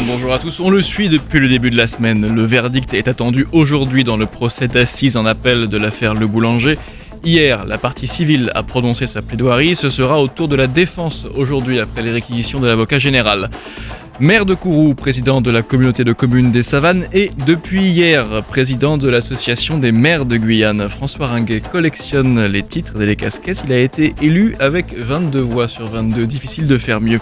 Bonjour à tous, on le suit depuis le début de la semaine. Le verdict est attendu aujourd'hui dans le procès d'assises en appel de l'affaire Le Boulanger. Hier, la partie civile a prononcé sa plaidoirie. Ce sera au tour de la défense aujourd'hui après les réquisitions de l'avocat général. Maire de Kourou, président de la communauté de communes des Savanes et depuis hier, président de l'association des maires de Guyane. François Ringuet collectionne les titres et les casquettes. Il a été élu avec 22 voix sur 22. Difficile de faire mieux.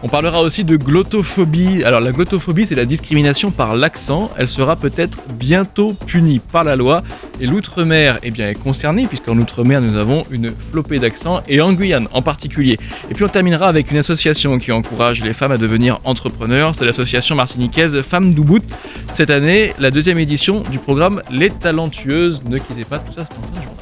On parlera aussi de glottophobie. Alors la glottophobie, c'est la discrimination par l'accent. Elle sera peut-être bientôt punie par la loi. Et l'outre-mer est concernée puisqu'en outre-mer, nous avons une flopée d'accents et en Guyane en particulier. Et puis on terminera avec une association qui encourage les femmes à devenir entrepreneurs. C'est l'association martiniquaise Femmes d'Ubud. Cette année, la deuxième édition du programme Les Talentueuses. Ne quittez pas, tout ça c'est en fin de journal.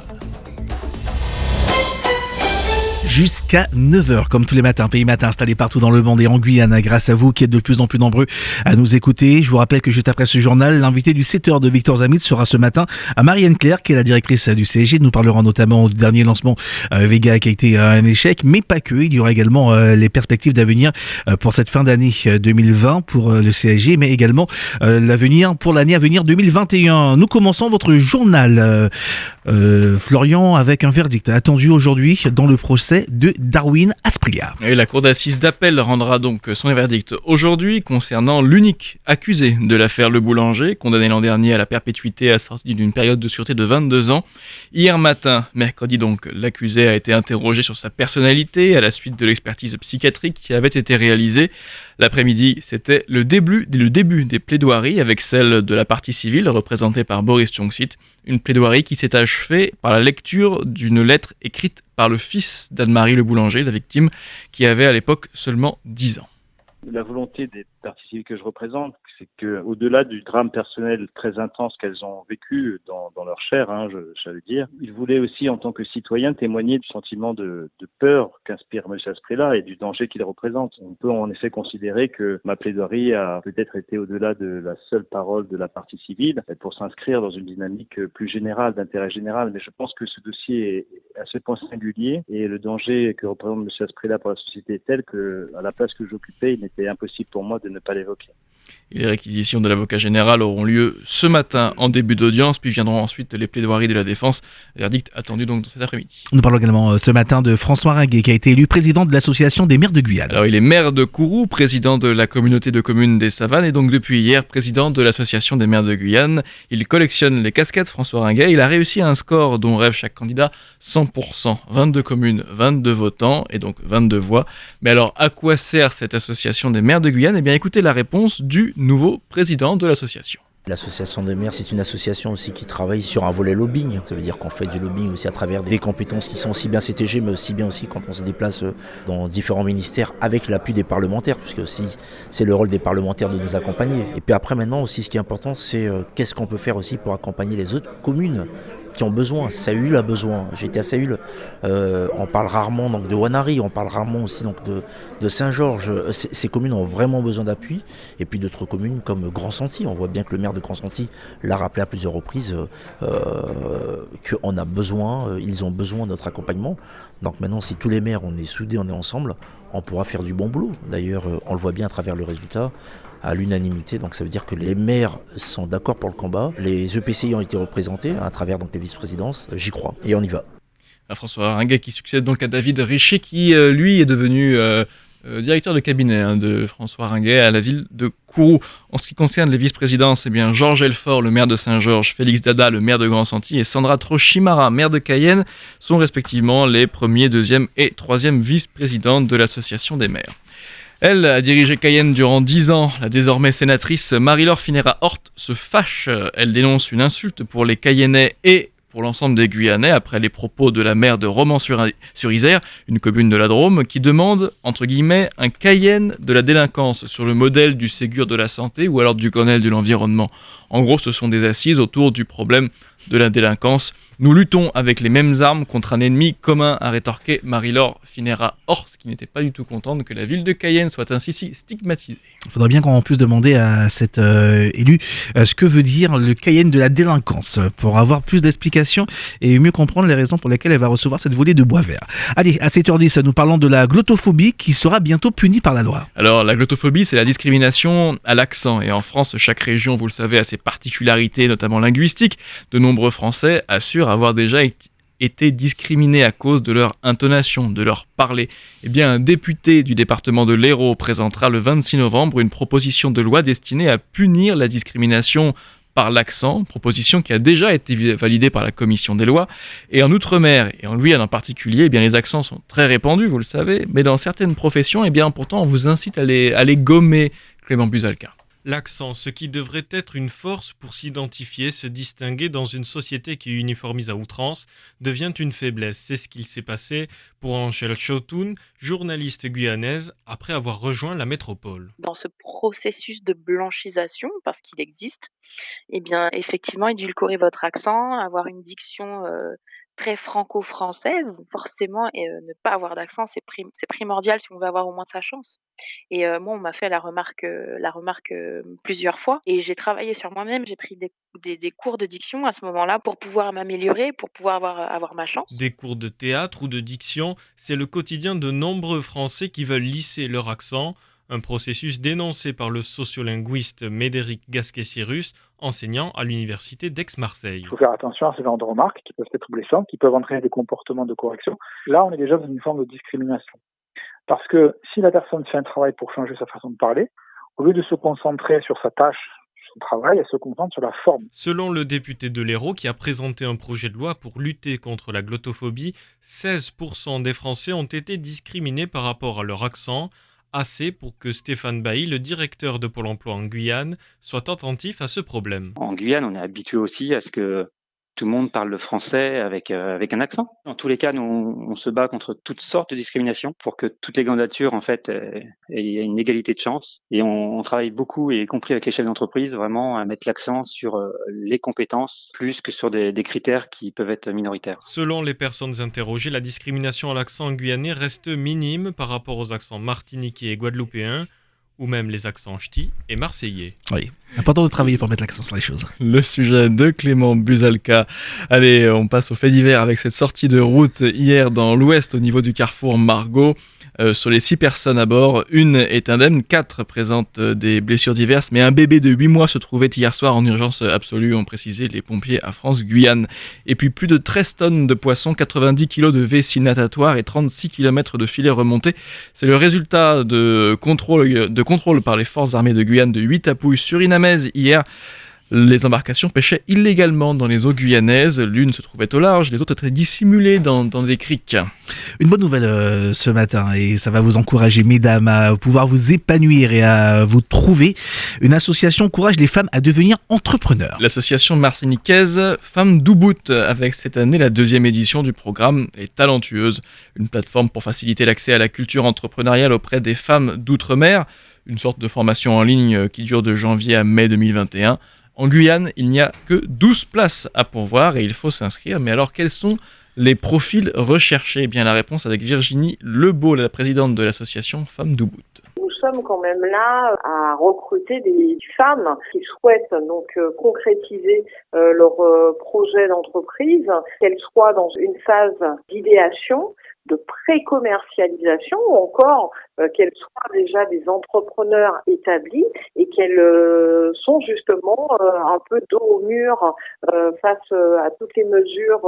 Jusqu'à 9h, comme tous les matins, Pays Matin installé partout dans le monde et en Guyane, grâce à vous qui êtes de plus en plus nombreux à nous écouter. Je vous rappelle que juste après ce journal, l'invité du 7h de Victor Zamit sera ce matin à Marianne Claire, qui est la directrice du CSG. Nous parlerons notamment du dernier lancement Vega qui a été un échec, mais pas que. Il y aura également les perspectives d'avenir pour cette fin d'année 2020 pour le CSG, mais également l'avenir pour l'année à venir 2021. Nous commençons votre journal, Florian, avec un verdict attendu aujourd'hui dans le procès de Darwin Asprilla. Et la cour d'assises d'appel rendra donc son verdict aujourd'hui concernant l'unique accusé de l'affaire Le Boulanger, condamné l'an dernier à la perpétuité assortie d'une période de sûreté de 22 ans. Hier matin, mercredi donc, l'accusé a été interrogé sur sa personnalité à la suite de l'expertise psychiatrique qui avait été réalisée. L'après-midi, c'était le début des plaidoiries avec celle de la partie civile représentée par Boris Tchonksit. Une plaidoirie qui s'est achevée par la lecture d'une lettre écrite par le fils d'Anne-Marie Le Boulanger, la victime, qui avait à l'époque seulement 10 ans. La volonté des parties civiles que je représente, c'est que, au-delà du drame personnel très intense qu'elles ont vécu dans leur chair, j'allais dire, ils voulaient aussi, en tant que citoyens, témoigner du sentiment de peur qu'inspire M. Asprilla et du danger qu'il représente. On peut en effet considérer que ma plaidoirie a peut-être été au-delà de la seule parole de la partie civile pour s'inscrire dans une dynamique plus générale, d'intérêt général. Mais je pense que ce dossier est à ce point singulier et le danger que représente M. Asprilla pour la société est tel que, à la place que j'occupais, il n'était impossible pour moi de ne pas l'évoquer. Et les réquisitions de l'avocat général auront lieu ce matin en début d'audience, puis viendront ensuite les plaidoiries de la défense. Verdict attendu donc cet après-midi. Nous parlons également ce matin de François Ringuet qui a été élu président de l'association des maires de Guyane. Alors il est maire de Kourou, président de la communauté de communes des Savanes et donc depuis hier président de l'association des maires de Guyane. Il collectionne les casquettes, François Ringuet. Il a réussi un score dont rêve chaque candidat, 100%. 22 communes, 22 votants et donc 22 voix. Mais alors à quoi sert cette association des maires de Guyane ? Eh bien écoutez la réponse du nouveau président de l'association. L'association des maires, c'est une association aussi qui travaille sur un volet lobbying. Ça veut dire qu'on fait du lobbying aussi à travers des compétences qui sont aussi bien CTG, mais aussi bien aussi quand on se déplace dans différents ministères avec l'appui des parlementaires, puisque aussi c'est le rôle des parlementaires de nous accompagner. Et puis après maintenant aussi ce qui est important, c'est qu'est-ce qu'on peut faire aussi pour accompagner les autres communes qui ont besoin. Saül a besoin. J'étais à Saül. On parle rarement donc de Wanari, on parle rarement aussi donc de Saint-Georges. Ces communes ont vraiment besoin d'appui. Et puis d'autres communes comme Grand-Santi. On voit bien que le maire de Grand-Santi l'a rappelé à plusieurs reprises qu'on a besoin, ils ont besoin de notre accompagnement. Donc maintenant, si tous les maires, on est soudés, on est ensemble, on pourra faire du bon boulot. D'ailleurs, on le voit bien à travers le résultat. À l'unanimité, donc ça veut dire que les maires sont d'accord pour le combat, les EPCI ont été représentés à travers donc les vice-présidences, j'y crois, et on y va. François Ringuet qui succède donc à David Richer qui lui est devenu directeur de cabinet de François Ringuet à la ville de Kourou. En ce qui concerne les vice-présidences, Georges Elfort, le maire de Saint-Georges, Félix Dada, le maire de Grand-Santi et Sandra Trochimara, maire de Cayenne, sont respectivement les premiers, deuxième et troisième vice-présidentes de l'association des maires. Elle a dirigé Cayenne durant 10 ans. La désormais sénatrice Marie-Laure Finera-Hort se fâche. Elle dénonce une insulte pour les Cayennais et pour l'ensemble des Guyanais après les propos de la maire de Romans-sur-Isère, une commune de la Drôme, qui demande, entre guillemets, un Cayenne de la délinquance sur le modèle du Ségur de la santé ou alors du Grenelle de l'environnement. En gros, ce sont des assises autour du problème de la délinquance. Nous luttons avec les mêmes armes contre un ennemi commun, a rétorqué Marie-Laure Finera-Horst, qui n'était pas du tout contente que la ville de Cayenne soit ainsi stigmatisée. Il faudrait bien qu'on puisse demander à cet élu ce que veut dire le Cayenne de la délinquance pour avoir plus d'explications et mieux comprendre les raisons pour lesquelles elle va recevoir cette volée de bois vert. Allez, à 7h10, nous parlons de la glottophobie qui sera bientôt punie par la loi. Alors, la glottophobie, c'est la discrimination à l'accent. Et en France, chaque région, vous le savez, a ses particularités, notamment linguistiques. De nombreux Français assurent avoir déjà été discriminés à cause de leur intonation, de leur parler. Eh bien, un député du département de l'Hérault présentera le 26 novembre une proposition de loi destinée à punir la discrimination par l'accent, proposition qui a déjà été validée par la commission des lois. Et en Outre-mer, et en Guyane en particulier, eh bien, les accents sont très répandus, vous le savez, mais dans certaines professions, eh bien, pourtant, on vous incite à les gommer, Clément Buzalka. L'accent, ce qui devrait être une force pour s'identifier, se distinguer dans une société qui uniformise à outrance, devient une faiblesse. C'est ce qu'il s'est passé pour Angèle Chotoun, journaliste guyanaise, après avoir rejoint la métropole. Dans ce processus de blanchisation, parce qu'il existe, eh bien, effectivement, édulcorer votre accent, avoir une diction très franco-française, forcément, et ne pas avoir d'accent, c'est primordial si on veut avoir au moins sa chance. Et moi, on m'a fait la remarque plusieurs fois, et j'ai travaillé sur moi-même. J'ai pris des cours de diction à ce moment-là pour pouvoir m'améliorer, pour pouvoir avoir ma chance. Des cours de théâtre ou de diction, c'est le quotidien de nombreux Français qui veulent lisser leur accent, un processus dénoncé par le sociolinguiste Médéric Gasquet-Cyrus, enseignant à l'université d'Aix-Marseille. Il faut faire attention à ce genre de remarques qui peuvent être blessantes, qui peuvent entraîner des comportements de correction. Là, on est déjà dans une forme de discrimination. Parce que si la personne fait un travail pour changer sa façon de parler, au lieu de se concentrer sur sa tâche, son travail, elle se concentre sur la forme. Selon le député de l'Hérault qui a présenté un projet de loi pour lutter contre la glottophobie, 16% des Français ont été discriminés par rapport à leur accent, assez pour que Stéphane Bailly, le directeur de Pôle emploi en Guyane, soit attentif à ce problème. En Guyane, on est habitué aussi à ce que tout le monde parle le français avec un accent. Dans tous les cas, nous, on se bat contre toutes sortes de discriminations pour que toutes les candidatures, en fait, aient une égalité de chance. Et on travaille beaucoup, y compris avec les chefs d'entreprise, vraiment à mettre l'accent sur les compétences plus que sur des critères qui peuvent être minoritaires. Selon les personnes interrogées, la discrimination à l'accent guyanais reste minime par rapport aux accents martiniquais et guadeloupéens, ou même les accents ch'tis et marseillais. Oui, c'est important de travailler pour mettre l'accent sur les choses. Le sujet de Clément Buzalka. Allez, on passe au fait divers avec cette sortie de route hier dans l'ouest au niveau du carrefour Margaux. Sur les 6 personnes à bord, une est indemne, 4 présentent des blessures diverses, mais un bébé de 8 mois se trouvait hier soir en urgence absolue, ont précisé les pompiers à France-Guyane. Et puis plus de 13 tonnes de poissons, 90 kg de vessie natatoire et 36 km de filets remontés. C'est le résultat de contrôle par les forces armées de Guyane de 8 tapouilles surinamaises hier. Les embarcations pêchaient illégalement dans les eaux guyanaises. L'une se trouvait au large, les autres étaient dissimulées dans des criques. Une bonne nouvelle ce matin, et ça va vous encourager, mesdames, à pouvoir vous épanouir et à vous trouver. Une association encourage les femmes à devenir entrepreneurs. L'association martiniquaise Femmes d'Ubud, avec cette année la 2e édition du programme Les Talentueuses, une plateforme pour faciliter l'accès à la culture entrepreneuriale auprès des femmes d'outre-mer, une sorte de formation en ligne qui dure de janvier à mai 2021. En Guyane, il n'y a que 12 places à pourvoir et il faut s'inscrire. Mais alors, quels sont les profils recherchés ? Eh bien, la réponse avec Virginie Lebeau, la présidente de l'association Femmes d'Ubud. Nous sommes quand même là à recruter des femmes qui souhaitent donc concrétiser leur projet d'entreprise, qu'elles soient dans une phase d'idéation, de pré-commercialisation ou encore qu'elles soient déjà des entrepreneurs établis et qu'elles sont justement un peu dos au mur face à toutes les mesures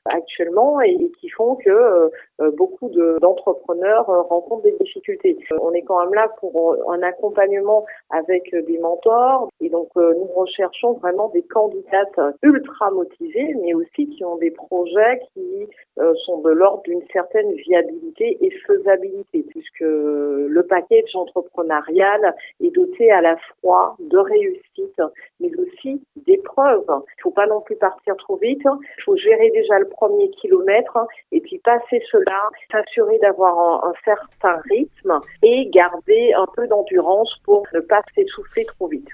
actuellement et qui font que beaucoup d'entrepreneurs rencontrent des difficultés. On est quand même là pour un accompagnement avec des mentors et donc nous recherchons vraiment des candidates ultra motivées mais aussi qui ont des projets qui sont de l'ordre d'une certaine viabilité et faisabilité puisque le package entrepreneurial est doté à la fois de réussite mais aussi d'épreuves. Il ne faut pas non plus partir trop vite, il faut gérer déjà le premier kilomètre et puis passer cela, s'assurer d'avoir un certain rythme et garder un peu d'endurance pour ne pas s'essouffler trop vite.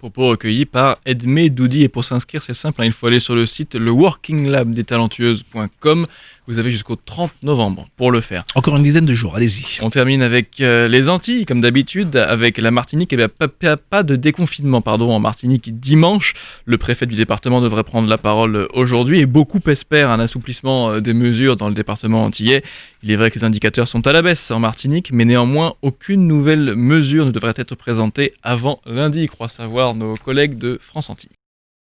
Propos recueillis par Edmé Doudi. Et pour s'inscrire, c'est simple, il faut aller sur le site leworkinglabdestalentueuses.com. Vous avez jusqu'au 30 novembre pour le faire. Encore une dizaine de jours, allez-y. On termine avec les Antilles, comme d'habitude, avec la Martinique. Pas de déconfinement en Martinique dimanche. Le préfet du département devrait prendre la parole aujourd'hui et beaucoup espèrent un assouplissement des mesures dans le département antillais. Il est vrai que les indicateurs sont à la baisse en Martinique, mais néanmoins, aucune nouvelle mesure ne devrait être présentée avant lundi, croient savoir nos collègues de France Antilles.